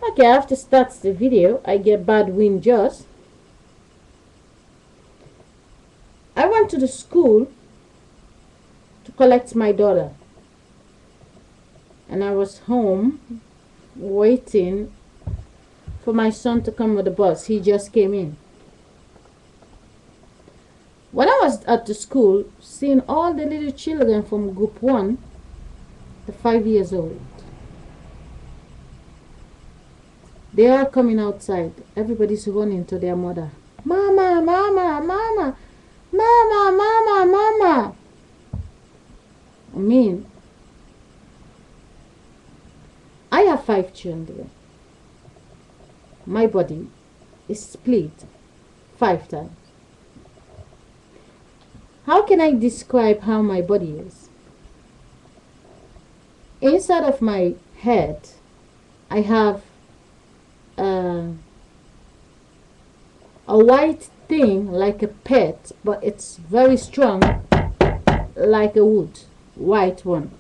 Okay, I have to start the video. I get bad wind just. I went to the school to collect my daughter. And I was home waiting for my son to come with the bus. He just came in. When I was at the school, seeing all the little children from group 1 to 5 years old, they are coming outside. Everybody's running to their mother. Mama, mama, mama, mama, mama, mama. I mean, I have 5 children. My body is split 5 times. How can I describe how my body is? Inside of my head, I have a white thing like a pet, but it's very strong like a wood, white one.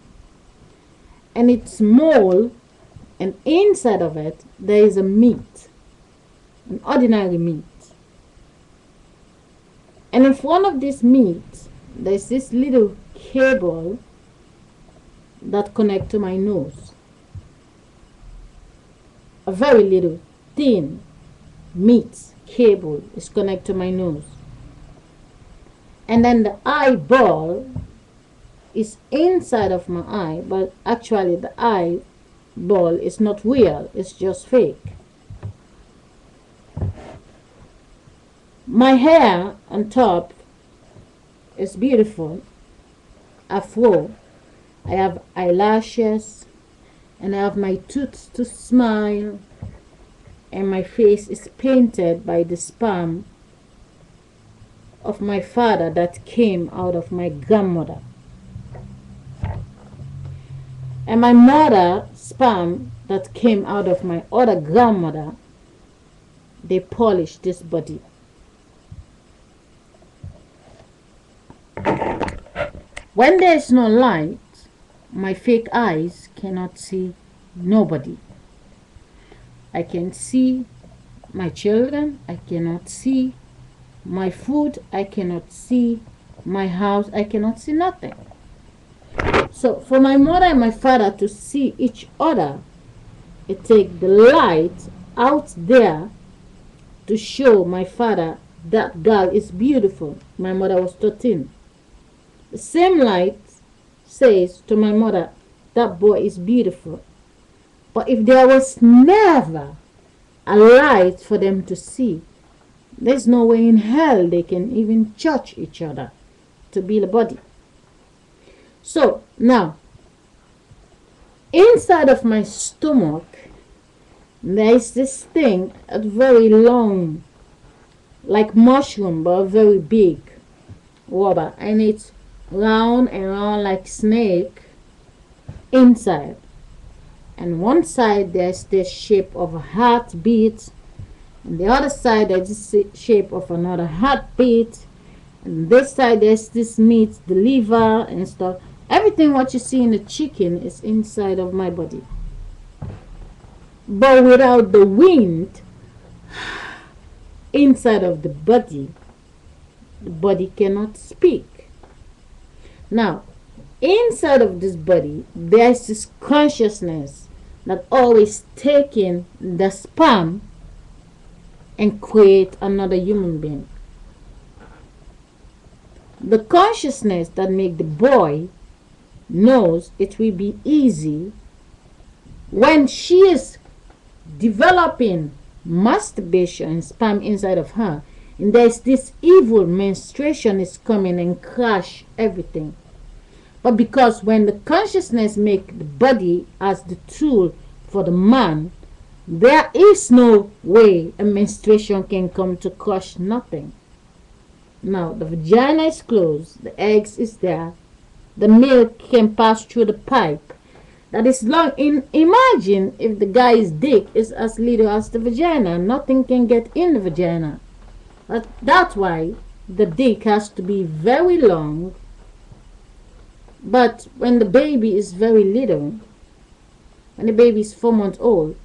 And it's small, and inside of it there is a meat, an ordinary meat. And in front of this meat, there's this little cable that connects to my nose. A very little, thin meat cable is connected to my nose. And then the eyeball is inside of my eye, but actually the eyeball is not real, it's just fake. My hair on top is beautiful, afro. I have eyelashes, and I have my tooth to smile, and my face is painted by the sperm of my father that came out of my grandmother. And my mother's sperm that came out of my other grandmother, they polished this body. When there is no light, my fake eyes cannot see nobody. I can see my children, I cannot see my food, I cannot see my house, I cannot see nothing. So for my mother and my father to see each other, it takes the light out there to show my father that girl is beautiful. My mother was 13. The same light says to my mother, that boy is beautiful. But if there was never a light for them to see, there's no way in hell they can even touch each other to build a body. So now, inside of my stomach, there is this thing, a very long, like mushroom, but very big rubber, and it's round and round like snake inside. And one side there's this shape of a heartbeat, and the other side there's this shape of another heartbeat, and this side there's this meat, the liver and stuff. Everything what you see in the chicken is inside of my body. But without the wind inside of the body cannot speak. Now, inside of this body, there's this consciousness that always taking the sperm and create another human being. The consciousness that make the boy knows it will be easy when she is developing masturbation and sperm inside of her, and there's this evil menstruation is coming and crash everything. But because when the consciousness make the body as the tool for the man, there is no way a menstruation can come to crush nothing. Now the vagina is closed, the eggs is there, the milk can pass through the pipe that is long. Imagine if the guy's dick is as little as the vagina, nothing can get in the vagina. That's why the dick has to be very long. But when the baby is very little, when the baby is 4 months old,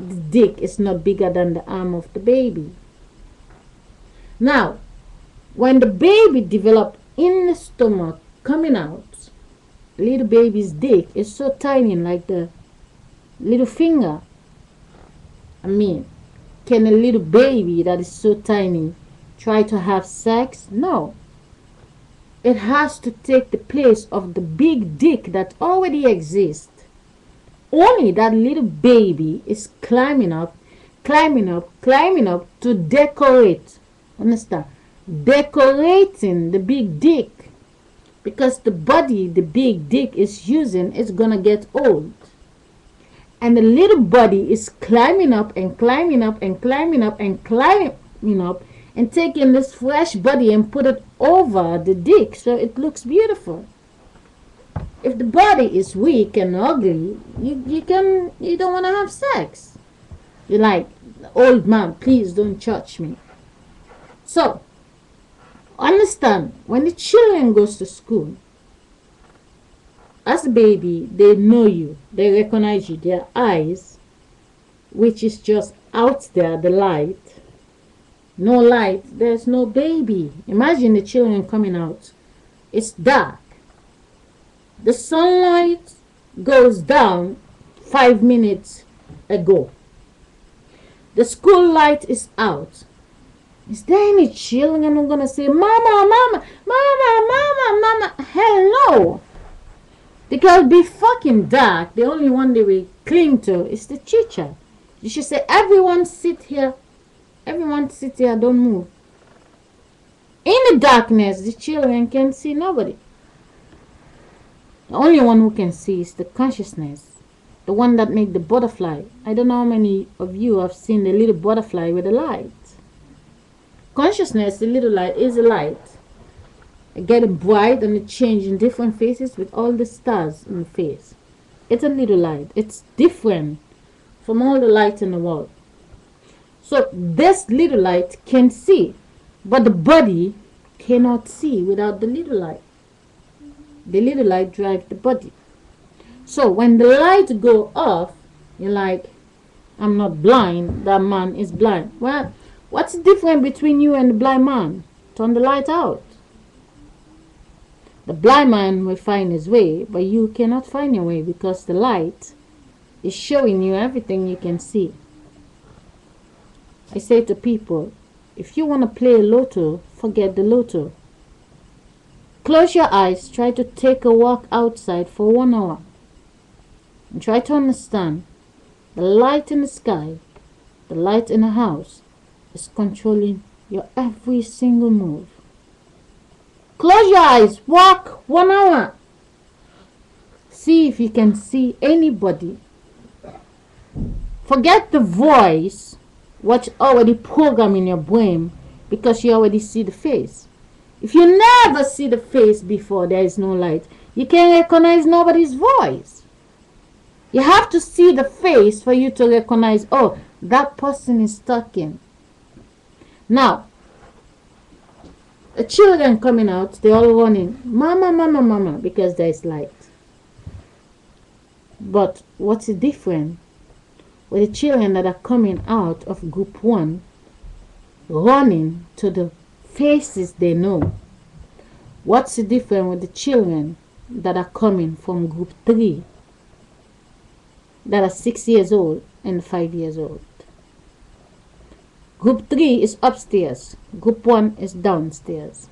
the dick is not bigger than the arm of the baby. Now, when the baby developed in the stomach coming out, little baby's dick is so tiny, like the little finger. I mean, can a little baby that is so tiny try to have sex? No. It has to take the place of the big dick that already exists. Only that little baby is climbing up to decorate. Understand? Decorating the big dick. Because the body the big dick is using is gonna get old. And the little body is climbing up and taking this fresh body and put it over the dick so it looks beautiful. If the body is weak and ugly, you don't want to have sex. You're like, old man, please don't touch me. So, understand, when the children goes to school, as a baby, they know you, they recognize you, their eyes, which is just out there, the light. No light, there's no baby. Imagine the children coming out. It's dark. The sunlight goes down 5 minutes ago. The school light is out. Is there any children who are going to say, Mama, Mama, Mama, Mama, Mama? Hello. Because be fucking dark, the only one they will cling to is the teacher. You should say, everyone sit here. Everyone sit here, don't move. In the darkness, the children can see nobody. The only one who can see is the consciousness. The one that make the butterfly. I don't know how many of you have seen the little butterfly with the light. Consciousness, the little light, is a light. It getting bright and it changing different faces with all the stars in the face. It's a little light. It's different from all the light in the world. So this little light can see, but the body cannot see without the little light. The little light drives the body. So when the light go off, you're like, I'm not blind, that man is blind. Well, what's the difference between you and the blind man? Turn the light out. The blind man will find his way, but you cannot find your way because the light is showing you everything you can see. I say to people, if you want to play lotto, forget the lotto. Close your eyes, try to take a walk outside for 1 hour. And try to understand the light in the sky, the light in the house is controlling your every single move. Close your eyes, walk 1 hour. See if you can see anybody. Forget the voice, what's already programmed in your brain, because you already see the face. If you never see the face before there is no light, you can't recognize nobody's voice. You have to see the face for you to recognize, oh, that person is talking. Now, the children coming out, they're all running, Mama, Mama, Mama, because there is light. But what's the difference with the children that are coming out of group 1, running to the faces they know? What's the difference with the children that are coming from group 3, that are 6 years old and 5 years old? Group 3 is upstairs. Group 1 is downstairs.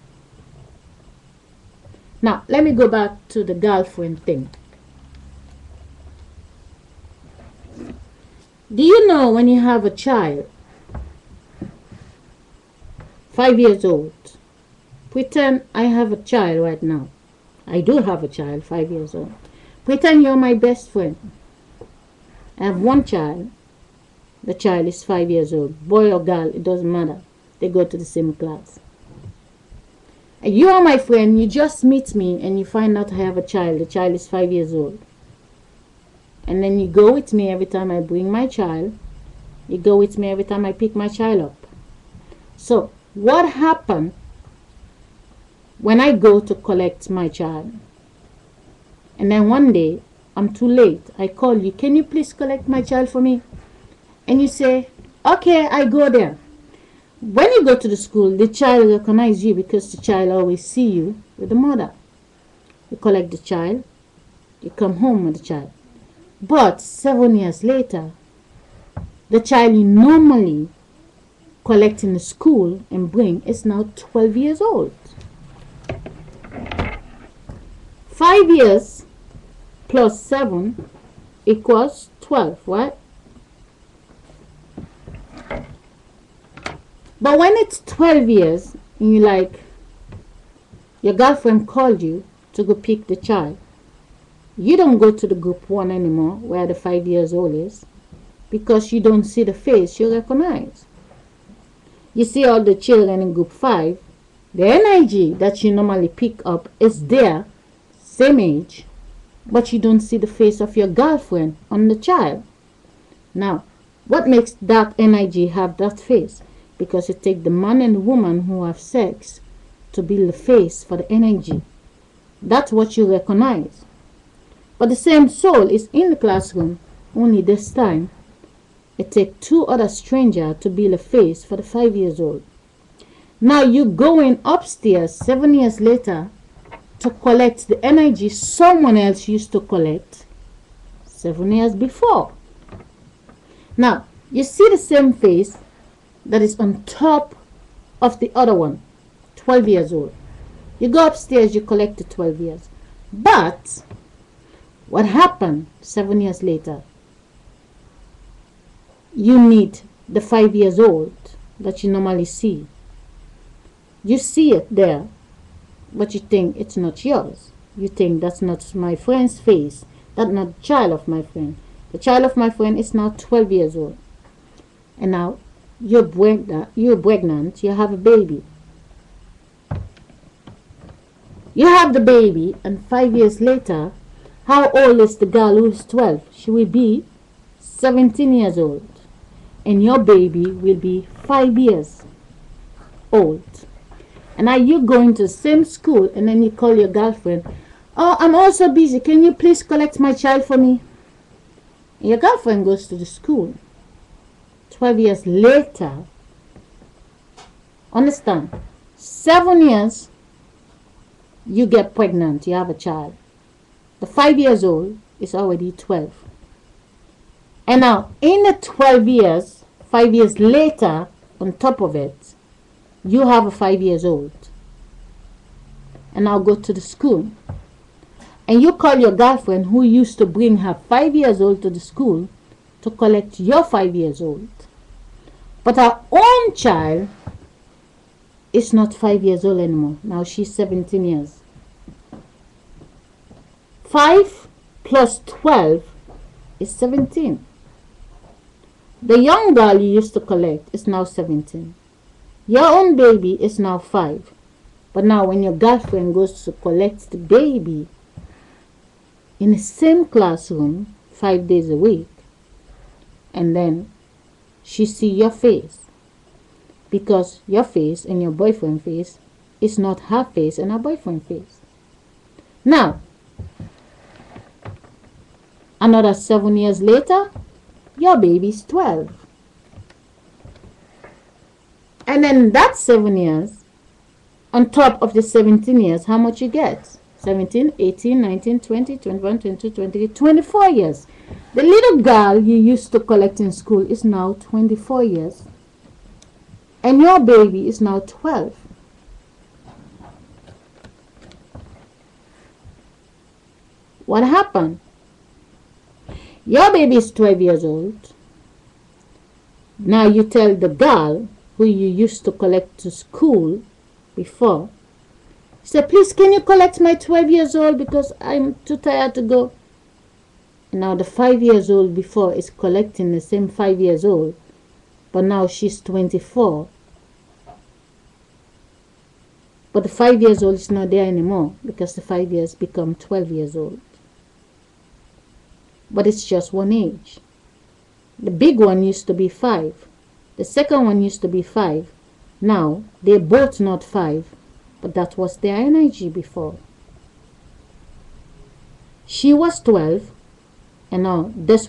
Now, let me go back to the girlfriend thing. Do you know when you have a child, 5 years old, pretend I have a child right now. I do have a child, 5 years old. Pretend you're my best friend. I have one child. The child is 5 years old. Boy or girl, it doesn't matter. They go to the same class. And you are my friend. You just meet me and you find out I have a child. The child is 5 years old. And then you go with me every time I bring my child. You go with me every time I pick my child up. So, what happened when I go to collect my child? And then one day, I'm too late. I call you, can you please collect my child for me? and you say, okay, I go there. When you go to the school, the child recognizes you because the child always see you with the mother. You collect the child, you come home with the child. But 7 years later, the child you normally collect in the school and bring is now 12 years old. 5 years plus 7 equals 12, right? But when it's 12 years and you like, your girlfriend called you to go pick the child, you don't go to the group 1 anymore where the 5 years old is, because you don't see the face you recognize. You see all the children in group 5, the energy that you normally pick up is there, same age, but you don't see the face of your girlfriend on the child. Now, what makes that energy have that face? Because it takes the man and the woman who have sex to build the face for the energy. That's what you recognize. But the same soul is in the classroom, only this time it takes 2 other strangers to build a face for the 5 years old. Now you going upstairs 7 years later to collect the energy someone else used to collect 7 years before. Now you see the same face that is on top of the other one, 12 years old. You go upstairs, you collect the 12 years. But what happened 7 years later? You need the 5 years old that you normally see. You see it there, but you think it's not yours. You think that's not my friend's face. That's not the child of my friend. The child of my friend is now 12 years old. And now you're pregnant, you have a baby. You have the baby, and 5 years later, how old is the girl who is 12? She will be 17 years old. And your baby will be 5 years old. And now you going to the same school, and then you call your girlfriend, oh, I'm also busy, can you please collect my child for me? And your girlfriend goes to the school. 12 years later, understand, 7 years, you get pregnant, you have a child. The 5 years old is already 12. And now, in the 12 years, 5 years later, on top of it, you have a 5 years old. And now go to the school. And you call your girlfriend who used to bring her 5 years old to the school to collect your 5 years old. But her own child is not 5 years old anymore. Now she's 17 years. 5 plus 12 is 17. The young girl you used to collect is now 17. Your own baby is now 5. But now when your girlfriend goes to collect the baby in the same classroom 5 days a week, and then she see your face, because your face and your boyfriend's face is not her face and her boyfriend's face. Now, another 7 years later, your baby's 12. And then that 7 years, on top of the 17 years, how much you get? 17, 18, 19, 20, 21, 22, 23, 24 years. The little girl you used to collect in school is now 24 years. And your baby is now 12. What happened? Your baby is 12 years old. Now you tell the girl who you used to collect to school before, say, please, can you collect my 12 years old because I'm too tired to go. And now the 5 years old before is collecting the same 5 years old, but now she's 24. But the 5 years old is not there anymore because the 5 years become 12 years old. But it's just one age. The big one used to be 5. The second one used to be 5. Now, they're both not 5, but that was their energy before. She was 12, and now this